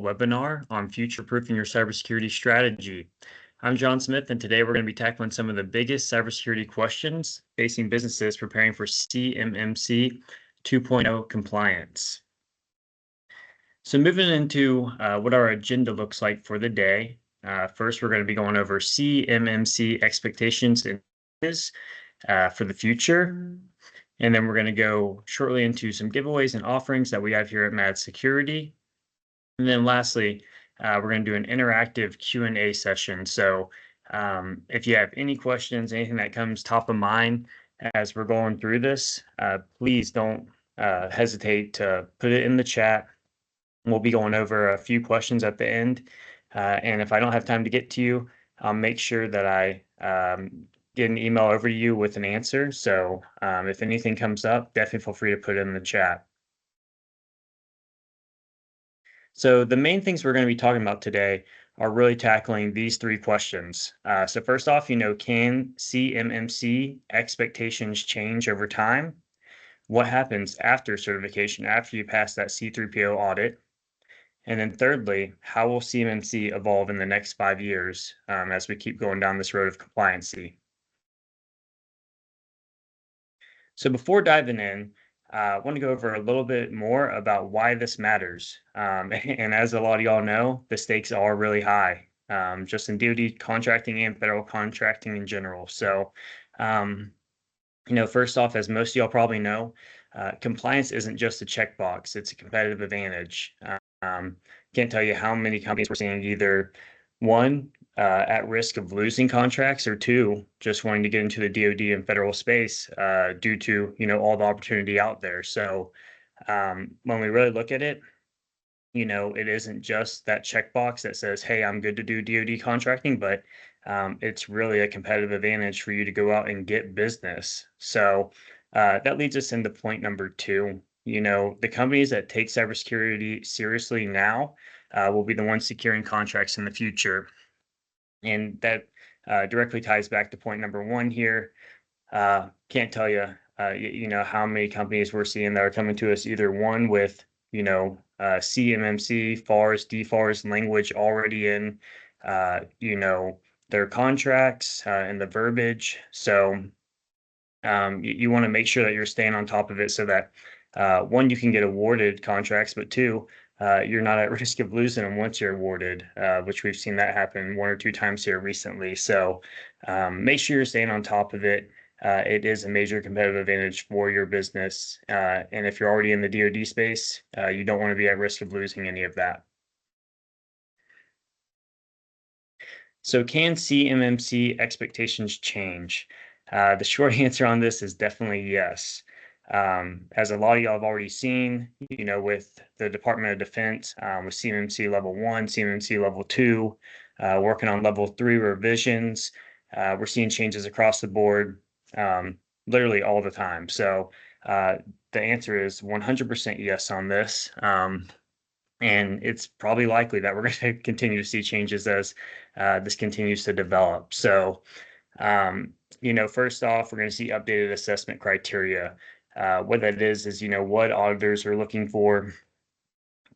webinar on future-proofing your cybersecurity strategy. I'm John Smith, and today we're going to be tackling some of the biggest cybersecurity questions facing businesses preparing for CMMC 2.0 compliance. So moving into what our agenda looks like for the day. First, we're going to be going over CMMC expectations and for the future. And then we're going to go shortly into some giveaways and offerings that we have here at Mad Security. And then lastly, we're going to do an interactive Q&A session. So if you have any questions, anything that comes top of mind as we're going through this, please don't hesitate to put it in the chat. We'll be going over a few questions at the end. And if I don't have time to get to you, I'll make sure that I get an email over to you with an answer. So if anything comes up, definitely feel free to put it in the chat. So the main things we're going to be talking about today are really tackling these three questions. So first off, can CMMC expectations change over time? What happens after certification, after you pass that C3PO audit? And then thirdly, how will CMMC evolve in the next 5 years as we keep going down this road of compliancy? So before diving in, I want to go over a little bit more about why this matters. And as a lot of y'all know, the stakes are really high, just in DoD contracting and federal contracting in general. So, first off, as most of y'all probably know, compliance isn't just a checkbox, it's a competitive advantage. Can't tell you how many companies we're seeing either one, at risk of losing contracts, or two, just wanting to get into the DoD and federal space due to all the opportunity out there. So when we really look at it, it isn't just that checkbox that says, "Hey, I'm good to do DoD contracting," but it's really a competitive advantage for you to go out and get business. So that leads us into point number two. The companies that take cybersecurity seriously now will be the ones securing contracts in the future. And that directly ties back to point number one here. Can't tell you, how many companies we're seeing that are coming to us either one with, CMMC, FARS, DFARS language already in, their contracts and the verbiage. So you want to make sure that you're staying on top of it so that one, you can get awarded contracts, but two, you're not at risk of losing them once you're awarded, which we've seen that happen 1 or 2 times here recently. So make sure you're staying on top of it. It is a major competitive advantage for your business. And if you're already in the DoD space, you don't want to be at risk of losing any of that. So can CMMC expectations change? The short answer on this is definitely yes. As a lot of y'all have already seen, with the Department of Defense, with CMMC level 1, CMMC level 2, working on level 3 revisions, we're seeing changes across the board, literally all the time. So the answer is 100% yes on this. And it's probably likely that we're going to continue to see changes as this continues to develop. So, first off, we're going to see updated assessment criteria. What that is what auditors are looking for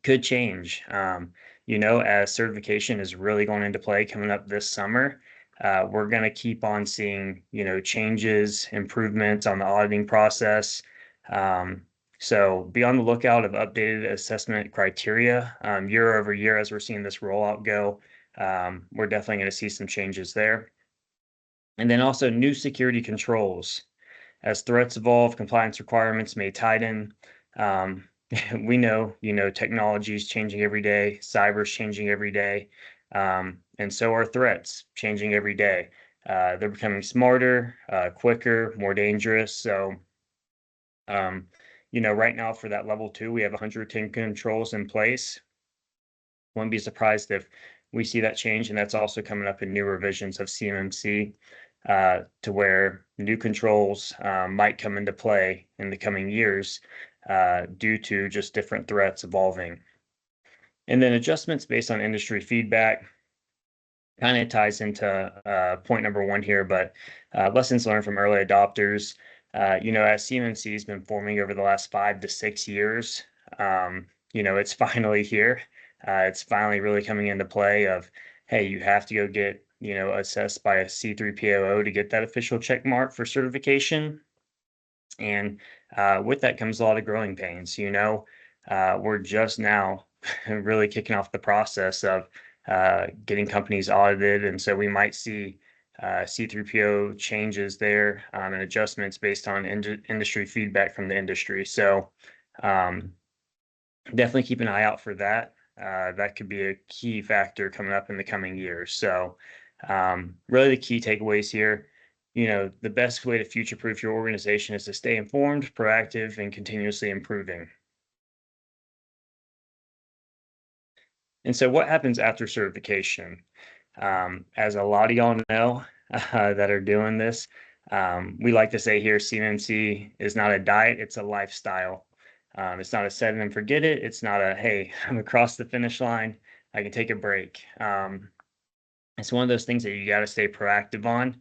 could change. As certification is really going into play coming up this summer, we're going to keep on seeing, changes, improvements on the auditing process. So be on the lookout of updated assessment criteria year over year as we're seeing this rollout go. We're definitely going to see some changes there. And then also new security controls. As threats evolve, compliance requirements may tighten. We know, technology is changing every day. Cyber is changing every day. And so are threats changing every day. They're becoming smarter, quicker, more dangerous. So, right now for that level 2, we have 110 controls in place. Wouldn't be surprised if we see that change, and that's also coming up in new revisions of CMMC to where new controls might come into play in the coming years due to just different threats evolving. And then adjustments based on industry feedback kind of ties into point number one here, but lessons learned from early adopters. As CMMC has been forming over the last 5 to 6 years, it's finally here. It's finally really coming into play of, hey, you have to go get, assessed by a C3POO to get that official check mark for certification. And with that comes a lot of growing pains. We're just now really kicking off the process of getting companies audited. And so we might see C3PO changes there and adjustments based on industry feedback from the industry. So um, definitely keep an eye out for that. That could be a key factor coming up in the coming years. So, really, the key takeaways here, the best way to future proof your organization is to stay informed, proactive, and continuously improving. And so, what happens after certification? As a lot of y'all know that are doing this, we like to say here CMMC is not a diet, it's a lifestyle. It's not a set it and forget it. It's not a, hey, I'm across the finish line. I can take a break. It's one of those things that you got to stay proactive on.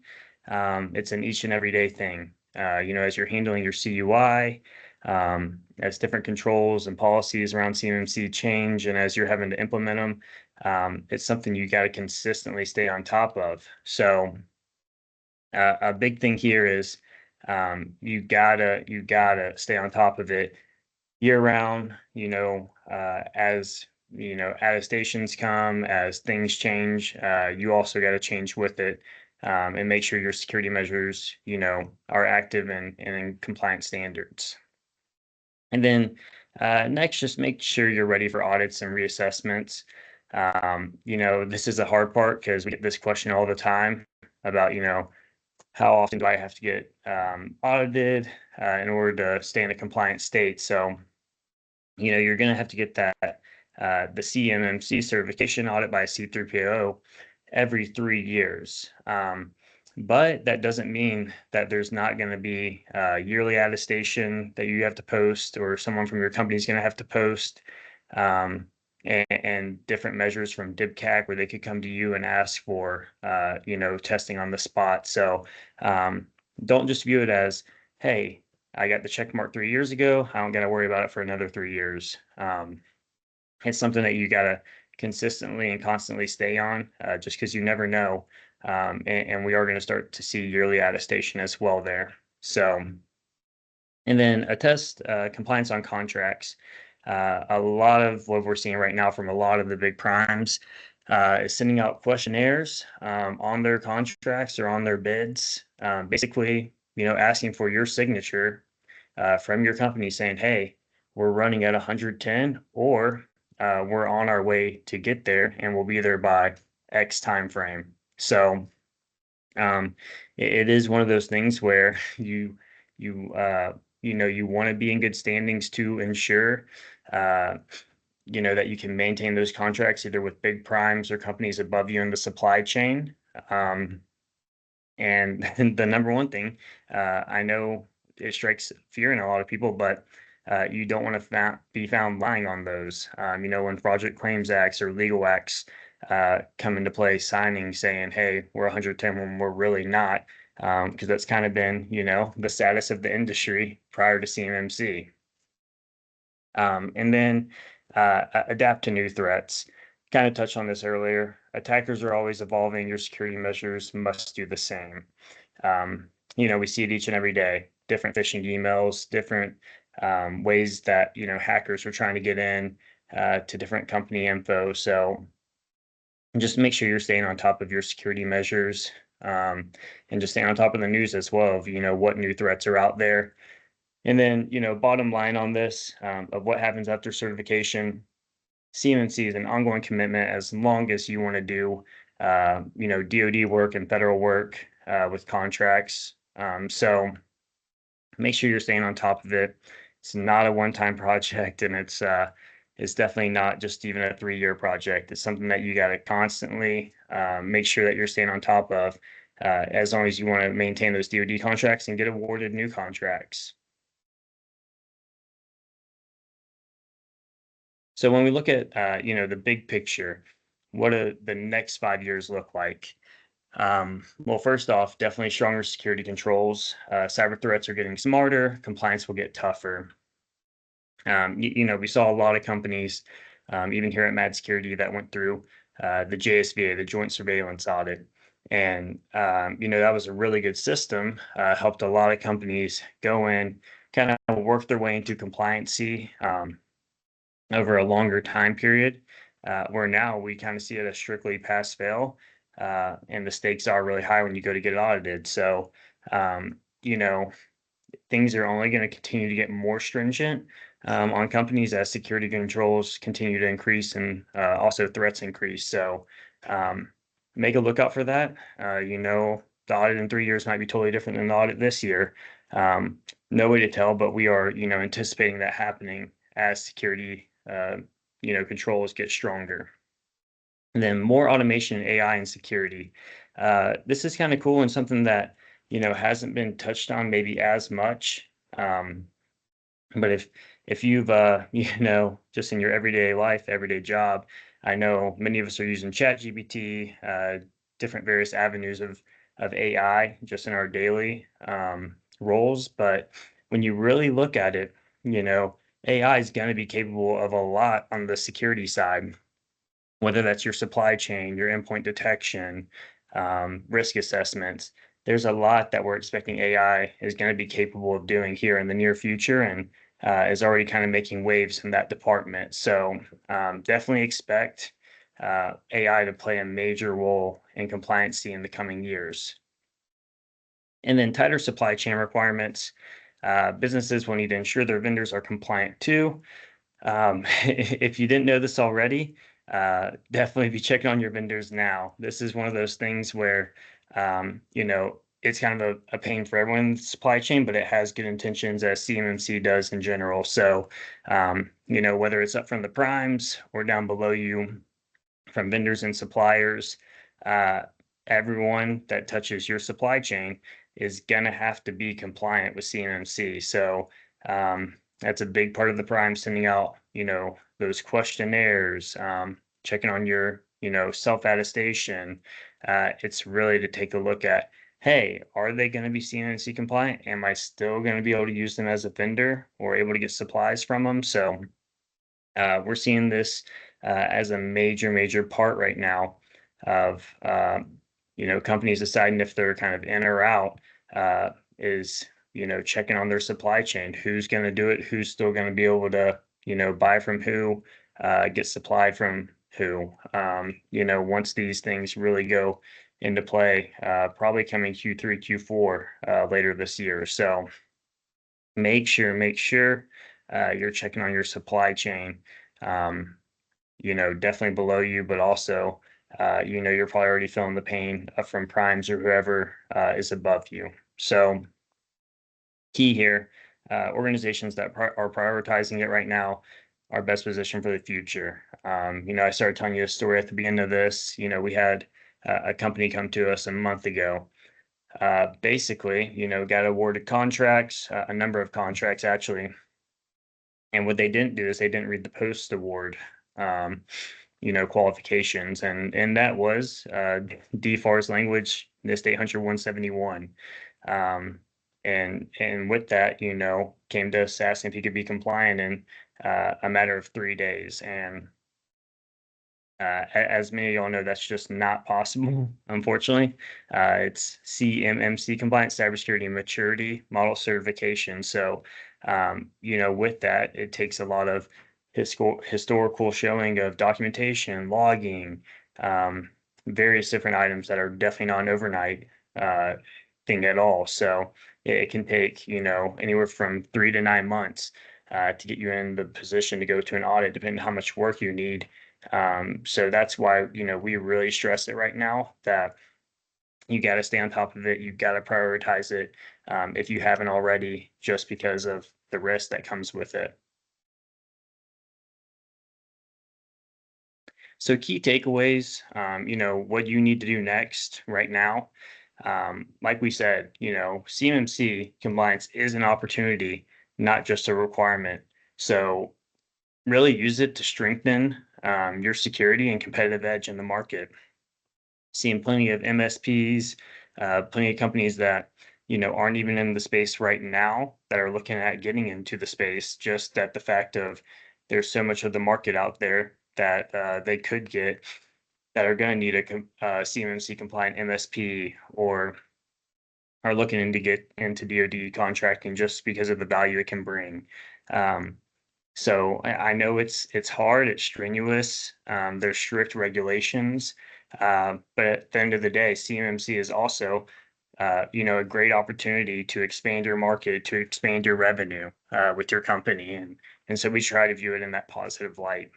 It's an each and every day thing. As you're handling your CUI, as different controls and policies around CMMC change, and as you're having to implement them, it's something you got to consistently stay on top of. So a big thing here is you gotta stay on top of it year round. As attestations come, as things change, you also got to change with it, and make sure your security measures, are active and in compliant standards. And then next, just make sure you're ready for audits and reassessments. This is a hard part because we get this question all the time about, how often do I have to get audited in order to stay in a compliant state? So, you're going to have to get that the CMMC certification audit by a C3PO every 3 years. But that doesn't mean that there's not going to be yearly attestation that you have to post, or someone from your company is going to have to post, and different measures from DIBCAC where they could come to you and ask for, testing on the spot. So don't just view it as, hey, I got the check mark 3 years ago. I don't got to worry about it for another 3 years. It's something that you got to consistently and constantly stay on, just because you never know. And we are going to start to see yearly attestation as well there. So, and then attest compliance on contracts. A lot of what we're seeing right now from a lot of the big primes is sending out questionnaires on their contracts or on their bids, basically, asking for your signature from your company saying, hey, we're running at 110, or we're on our way to get there and we'll be there by X time frame. So it is one of those things where you want to be in good standings to ensure that you can maintain those contracts either with big primes or companies above you in the supply chain. And the number one thing, I know it strikes fear in a lot of people, but you don't want to be found lying on those. When Fraudulent Claims Acts or legal acts come into play, signing saying, hey, we're 110 when we're really not, because that's kind of been, the status of the industry prior to CMMC. And then adapt to new threats. Kind of touched on this earlier. Attackers are always evolving. Your security measures must do the same. We see it each and every day. Different phishing emails, different ways that hackers are trying to get in to different company info. So just make sure you're staying on top of your security measures, and just staying on top of the news as well of what new threats are out there. And then bottom line on this, of what happens after certification. CMMC is an ongoing commitment as long as you want to do, DoD work and federal work with contracts. So make sure you're staying on top of it. It's not a one-time project, and it's definitely not just even a 3-year project. It's something that you got to constantly make sure that you're staying on top of, as long as you want to maintain those DoD contracts and get awarded new contracts. So when we look at the big picture, what do the next 5 years look like? Well, first off, definitely stronger security controls. Cyber threats are getting smarter. Compliance will get tougher. We saw a lot of companies even here at Mad Security that went through the JSVA, the Joint Surveillance Audit. And, that was a really good system, helped a lot of companies go in, kind of work their way into compliancy over a longer time period, where now we kind of see it as strictly pass fail. And the stakes are really high when you go to get audited. So, um, you know, things are only going to continue to get more stringent on companies as security controls continue to increase and also threats increase. So um, make a lookout for that. The audit in 3 years might be totally different than the audit this year. Um, no way to tell, but we are, anticipating that happening as security, controls get stronger. And then more automation, AI, and security. This is kind of cool and something that hasn't been touched on maybe as much. Um, but if you've just in your everyday life, everyday job, I know many of us are using ChatGPT, different various avenues of AI just in our daily roles. But when you really look at it, AI is going to be capable of a lot on the security side, whether that's your supply chain, your endpoint detection, risk assessments. There's a lot that we're expecting AI is going to be capable of doing here in the near future, and is already kind of making waves in that department. So definitely expect AI to play a major role in compliancy in the coming years. And then tighter supply chain requirements. Businesses will need to ensure their vendors are compliant too. If you didn't know this already, definitely be checking on your vendors now. This is one of those things where, it's kind of a pain for everyone's supply chain, but it has good intentions as CMMC does in general. So, whether it's up from the primes or down below you from vendors and suppliers, uh, everyone that touches your supply chain is going to have to be compliant with CMMC. So, that's a big part of the prime sending out, those questionnaires, checking on your, self attestation. It's really to take a look at, hey, are they going to be CMMC compliant? Am I still going to be able to use them as a vendor or able to get supplies from them? So, we're seeing this as a major, major part right now of companies deciding if they're kind of in or out. Is checking on their supply chain, who's going to do it, who's still going to be able to buy from who, get supplied from who. Once these things really go into play, probably coming Q3, Q4 later this year. So make sure you're checking on your supply chain. Um, definitely below you, but also, you're probably already feeling the pain from primes or whoever is above you. So key here, organizations that are prioritizing it right now are best positioned for the future. I started telling you a story at the beginning of this. We had a company come to us a month ago, basically, got awarded contracts, a number of contracts actually. And what they didn't do is they didn't read the post award, um, qualifications. And that was DFARS language, NIST 800-171. Um, and with that, came to us asking if he could be compliant in a matter of 3 days. And as many of y'all know, that's just not possible, unfortunately. It's CMMC compliant, cybersecurity and maturity model certification. So, with that, it takes a lot of historical showing of documentation, logging, various different items that are definitely not an overnight thing at all. So it can take, anywhere from 3 to 9 months to get you in the position to go to an audit, depending on how much work you need. So that's why, we really stress it right now that you got to stay on top of it. You got to prioritize it if you haven't already, just because of the risk that comes with it. So key takeaways, what you need to do next right now. Like we said, CMMC compliance is an opportunity, not just a requirement. So really use it to strengthen your security and competitive edge in the market. Seeing plenty of MSPs, plenty of companies that aren't even in the space right now that are looking at getting into the space. Just that the fact of there's so much of the market out there that they could get that are going to need a CMMC compliant MSP or are looking to get into DoD contracting just because of the value it can bring. Um, so I know it's hard, it's strenuous. There's strict regulations, but at the end of the day, CMMC is also, a great opportunity to expand your market, to expand your revenue with your company, and so we try to view it in that positive light.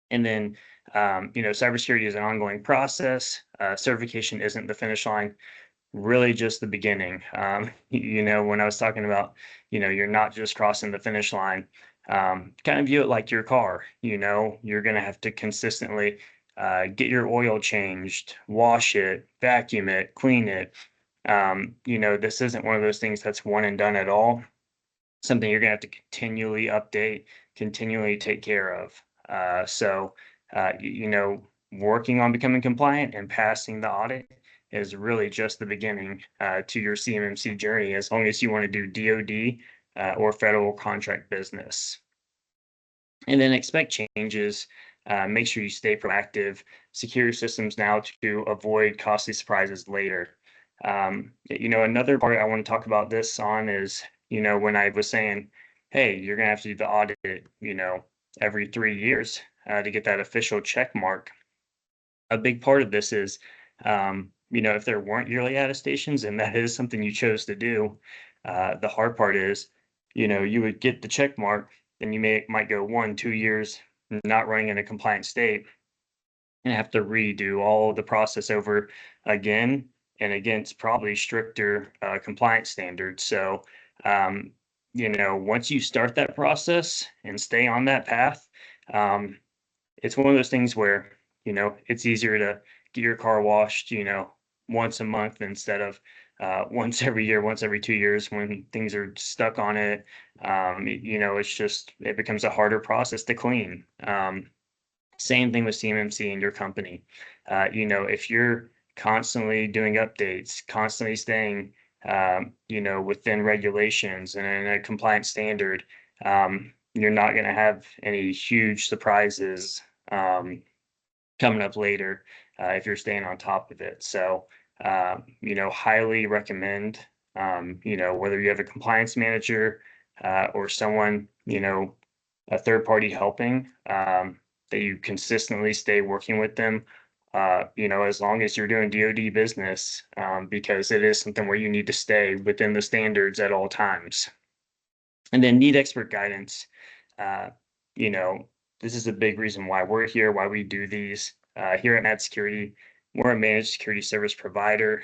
And then, cybersecurity is an ongoing process. Certification isn't the finish line, really just the beginning. When I was talking about, you're not just crossing the finish line, kind of view it like your car. You're going to have to consistently get your oil changed, wash it, vacuum it, clean it. This isn't one of those things that's one and done at all. Something you're going to have to continually update, continually take care of. So, working on becoming compliant and passing the audit is really just the beginning to your CMMC journey, as long as you want to do DoD or federal contract business. And then expect changes. Make sure you stay proactive. Secure your systems now to avoid costly surprises later. Another part I want to talk about this on is, when I was saying, hey, you're going to have to do the audit, every 3 years to get that official check mark. A big part of this is, if there weren't yearly attestations and that is something you chose to do, the hard part is, you would get the check mark, then you might go 1, 2 years not running in a compliant state and have to redo all the process over again and against probably stricter compliance standards. So, once you start that process and stay on that path, um, it's one of those things where, it's easier to get your car washed, once a month instead of once every year, once every 2 years when things are stuck on it. It becomes a harder process to clean. Same thing with CMMC in your company. If you're constantly doing updates, constantly staying, within regulations and in a compliant standard, you're not going to have any huge surprises coming up later if you're staying on top of it. So, highly recommend, whether you have a compliance manager or someone, a third party helping, that you consistently stay working with them, as long as you're doing DoD business, because it is something where you need to stay within the standards at all times. And then need expert guidance. Uh, you know, this is a big reason why we're here, why we do these. Here at Mad Security, we're a managed security service provider.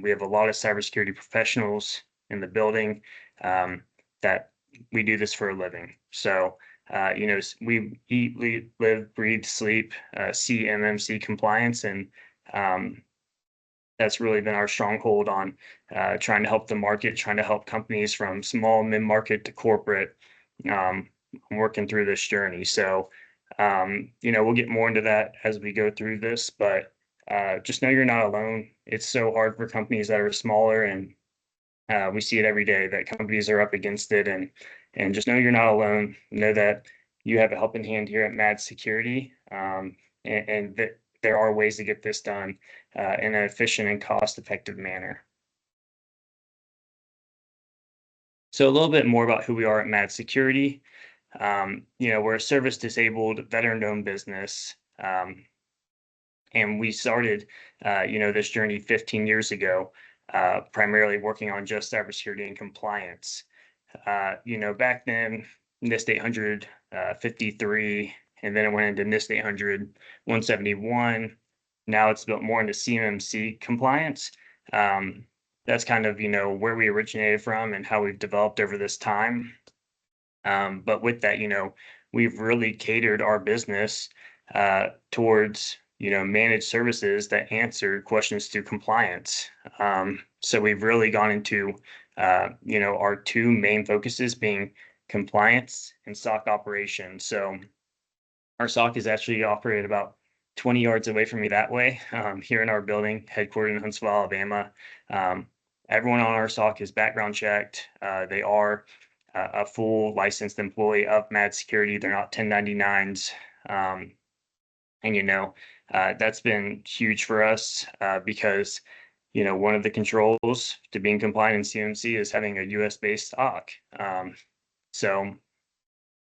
We have a lot of cybersecurity professionals in the building that we do this for a living. So, we eat, live, breathe, sleep, CMMC compliance, and that's really been our stronghold on trying to help the market, trying to help companies from small, mid-market to corporate, um, working through this journey. So, we'll get more into that as we go through this, but just know you're not alone. It's so hard for companies that are smaller, and we see it every day that companies are up against it, and just know you're not alone. Know that you have a helping hand here at Mad Security, and that there are ways to get this done in an efficient and cost-effective manner. So a little bit more about who we are at Mad Security. We're a service-disabled, veteran-owned business, and we started, this journey 15 years ago, primarily working on just cybersecurity and compliance. Back then, NIST 800, 53, and then it went into NIST 800, 171. Now it's built more into CMMC compliance. That's kind of, where we originated from and how we've developed over this time. But with that, we've really catered our business towards, managed services that answer questions through compliance. So we've really gone into, our two main focuses being compliance and SOC operations. So our SOC is actually operated about 20 yards away from me that way, here in our building, headquartered in Huntsville, Alabama. Everyone on our SOC is background checked. They are. a full licensed employee of Mad Security. They're not 1099s. And that's been huge for us because one of the controls to being compliant in CMC is having a US based SOC. So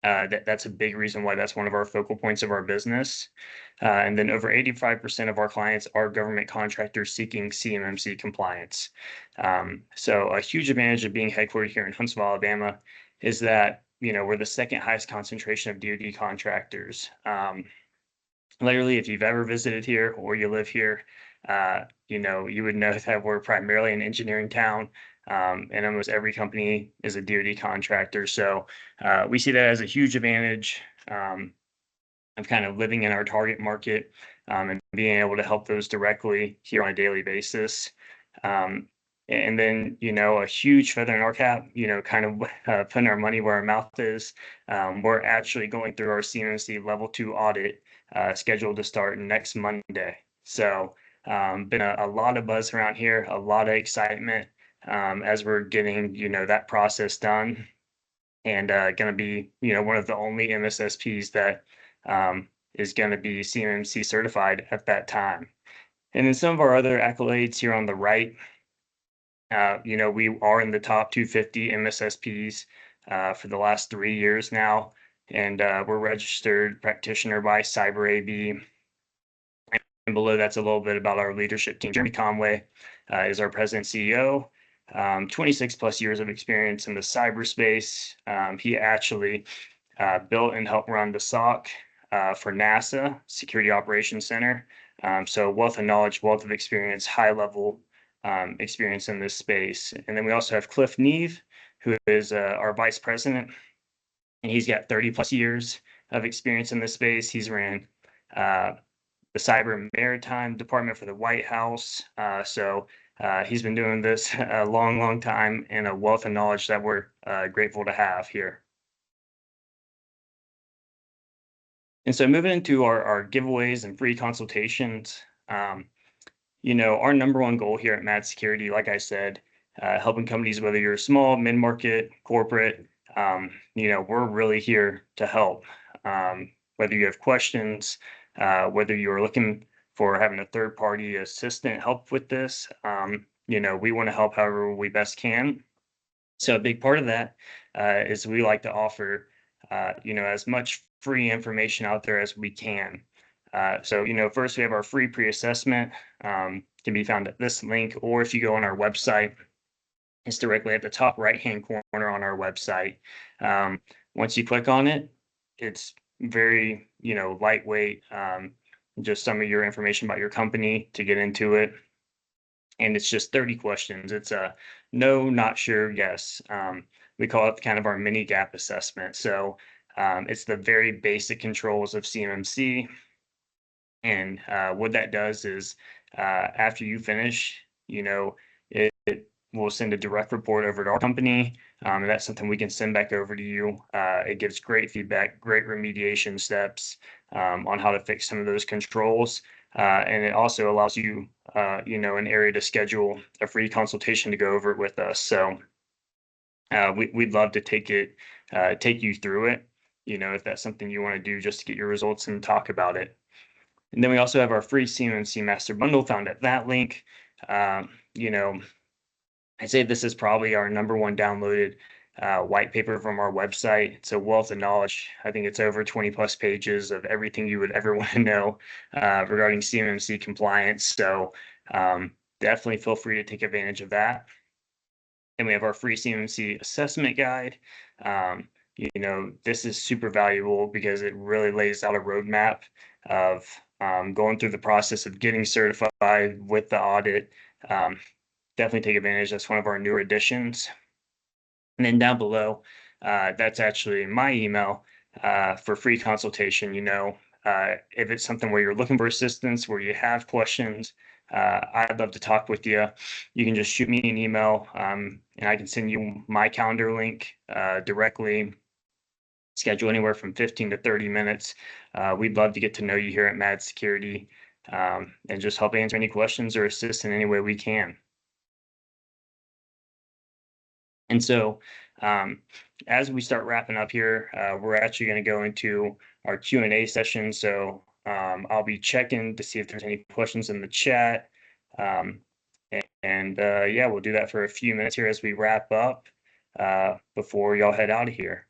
that's a big reason why that's one of our focal points of our business. And then over 85% of our clients are government contractors seeking CMMC compliance. So a huge advantage of being headquartered here in Huntsville, Alabama, is that we're the second highest concentration of DoD contractors. Literally, if you've ever visited here or you live here, you would know that we're primarily an engineering town, and almost every company is a DoD contractor. So we see that as a huge advantage of kind of living in our target market and being able to help those directly here on a daily basis. And then, a huge feather in our cap, kind of putting our money where our mouth is. We're actually going through our CMMC level 2 audit scheduled to start next Monday. So been a lot of buzz around here, a lot of excitement as we're getting, that process done, and going to be, one of the only MSSPs that is going to be CMMC certified at that time. And then some of our other accolades here on the right, we are in the top 250 MSSPs for the last 3 years now, and we're registered practitioner by CyberAB. And below that's a little bit about our leadership team. Jeremy Conway is our president CEO, 26 plus years of experience in the cyberspace. He actually built and helped run the SOC for NASA Security Operations Center. So wealth of knowledge, wealth of experience, high level experience in this space. And then we also have Cliff Neve, who is our vice president, and he's got 30 plus years of experience in this space. He's ran the Cyber and Maritime Department for the White House. So he's been doing this a long, long time, and a wealth of knowledge that we're grateful to have here. And so moving into our giveaways and free consultations, our number one goal here at Mad Security, like I said, helping companies, whether you're small, mid-market, corporate, we're really here to help. Whether you have questions, whether you're looking for having a third-party assistant help with this, we want to help however we best can. So a big part of that is we like to offer, as much free information out there as we can. So, first we have our free pre-assessment, can be found at this link, or if you go on our website, it's directly at the top right-hand corner on our website. Once you click on it, it's very, lightweight, just some of your information about your company to get into it. And it's just 30 questions. It's a no, not sure, yes. We call it kind of our mini gap assessment. So it's the very basic controls of CMMC. And what that does is after you finish, it will send a direct report over to our company. And that's something we can send back over to you. It gives great feedback, great remediation steps on how to fix some of those controls. And it also allows you, an area to schedule a free consultation to go over it with us. So we'd love to take you through it, if that's something you want to do just to get your results and talk about it. And then we also have our free CMMC Master Bundle found at that link. I'd say this is probably our number one downloaded white paper from our website. It's a wealth of knowledge. I think it's over 20 plus pages of everything you would ever want to know regarding CMMC compliance. So definitely feel free to take advantage of that. And we have our free CMMC assessment guide. This is super valuable because it really lays out a roadmap of going through the process of getting certified with the audit. Definitely take advantage. That's one of our newer additions. And then down below, that's actually my email for free consultation. If it's something where you're looking for assistance, where you have questions, I'd love to talk with you. You can just shoot me an email and I can send you my calendar link directly. Schedule anywhere from 15 to 30 minutes. We'd love to get to know you here at Mad Security and just help answer any questions or assist in any way we can. And so, as we start wrapping up here, we're actually going to go into our Q&A session. So I'll be checking to see if there's any questions in the chat. Yeah, we'll do that for a few minutes here as we wrap up before y'all head out of here.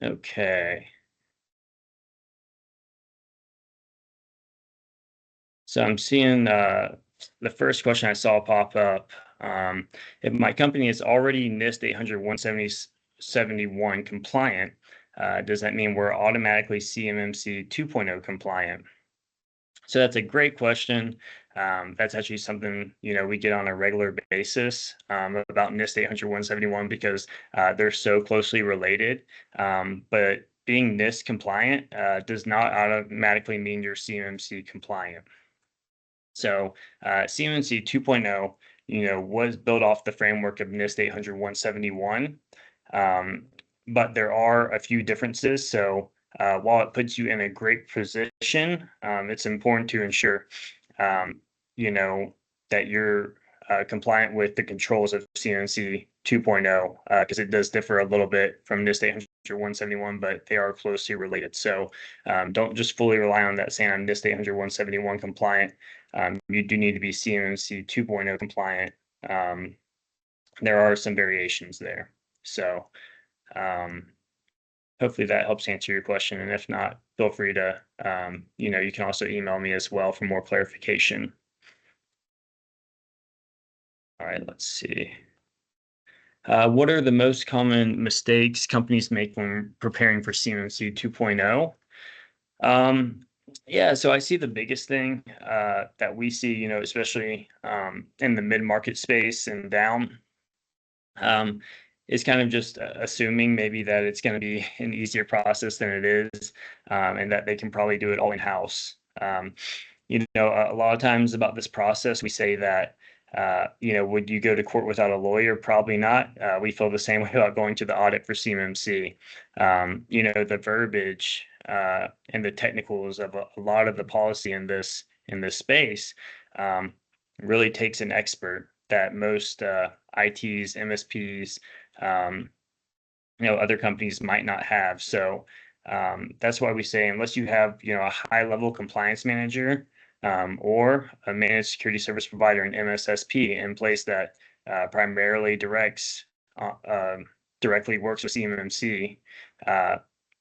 Okay. So I'm seeing the first question I saw pop up. If my company is already NIST 800-171 compliant, does that mean we're automatically CMMC 2.0 compliant? So that's a great question. That's actually something we get on a regular basis about NIST 800-171 because they're so closely related. But being NIST compliant does not automatically mean you're CMMC compliant. So CMMC 2.0, was built off the framework of NIST 800-171, but there are a few differences. So while it puts you in a great position, it's important to ensure, that you're compliant with the controls of CMMC 2.0 because it does differ a little bit from NIST 800-171, but they are closely related. So don't just fully rely on that saying I'm NIST 800-171 compliant. You do need to be CMMC 2.0 compliant. There are some variations there. So hopefully that helps answer your question. And if not, feel free to, you can also email me as well for more clarification. All right, let's see. What are the most common mistakes companies make when preparing for CMMC 2.0? Yeah, so I see the biggest thing that we see, especially in the mid-market space and down, is kind of just assuming maybe that it's going to be an easier process than it is, and that they can probably do it all in-house. A lot of times about this process, we say that, would you go to court without a lawyer? Probably not. We feel the same way about going to the audit for CMMC. The verbiage and the technicals of a lot of the policy in this space really takes an expert that most ITs, MSPs, other companies might not have. So that's why we say unless you have a high level compliance manager or a managed security service provider, an MSSP, in place that primarily directly works with CMMC,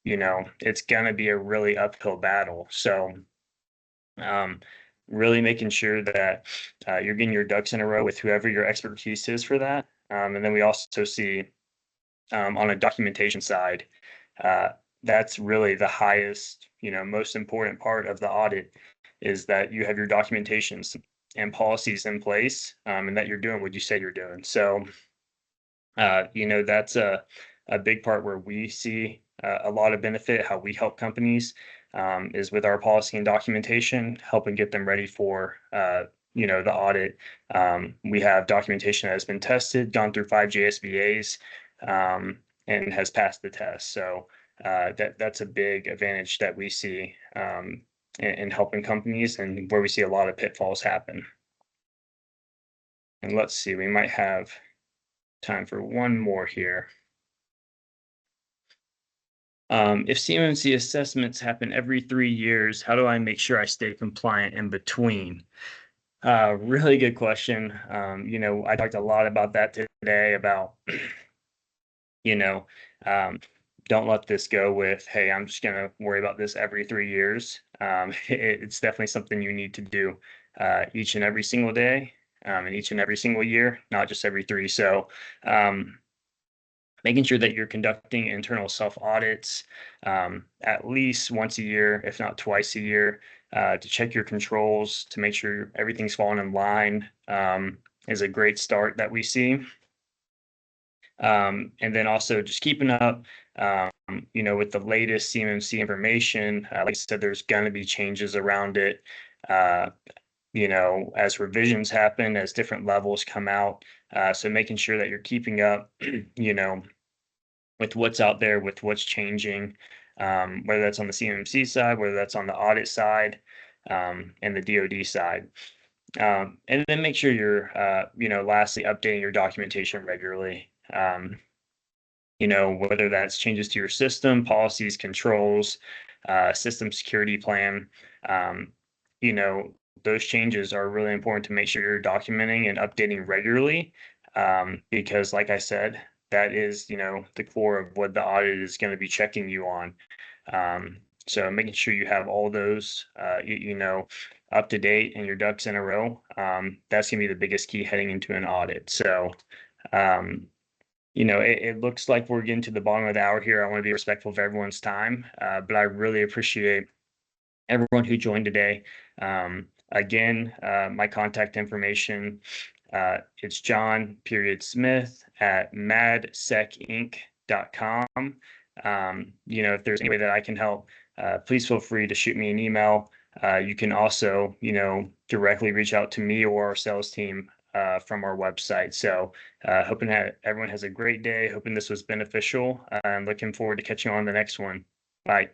it's going to be a really uphill battle. So really making sure that you're getting your ducks in a row with whoever your expertise is for that. And then we also see on a documentation side, that's really the highest, most important part of the audit is that you have your documentations and policies in place and that you're doing what you say you're doing. So, that's a big part where we see a lot of benefit. How we help companies is with our policy and documentation, helping get them ready for the audit. We have documentation that has been tested, gone through 5 JSBAs, and has passed the test. So that's a big advantage that we see in helping companies, and where we see a lot of pitfalls happen. And let's see, we might have time for one more here. If CMMC assessments happen every 3 years, how do I make sure I stay compliant in between? Really good question. I talked a lot about that today about, don't let this go with, hey, I'm just going to worry about this every 3 years. It's definitely something you need to do each and every single day and each and every single year, not just every 3. So making sure that you're conducting internal self-audits at least once a year, if not twice a year, to check your controls, to make sure everything's falling in line is a great start that we see. And then also just keeping up, with the latest CMMC information. Like I said, there's going to be changes around it, as revisions happen, as different levels come out. So making sure that you're keeping up, with what's out there, with what's changing, whether that's on the CMMC side, whether that's on the audit side, and the DoD side. And then make sure you're, lastly, updating your documentation regularly. Whether that's changes to your system, policies, controls, system security plan. Um, you know, those changes are really important to make sure you're documenting and updating regularly, because, like I said, that is, the core of what the audit is going to be checking you on. So making sure you have all those, up to date and your ducks in a row, that's going to be the biggest key heading into an audit. So, um, it looks like we're getting to the bottom of the hour here. I want to be respectful of everyone's time, but I really appreciate everyone who joined today. Again, my contact information, it's John Smith at madsecinc.com. If there's any way that I can help, please feel free to shoot me an email. You can also, directly reach out to me or our sales team from our website. So hoping that everyone has a great day. Hoping this was beneficial, and looking forward to catching you on the next one. Bye.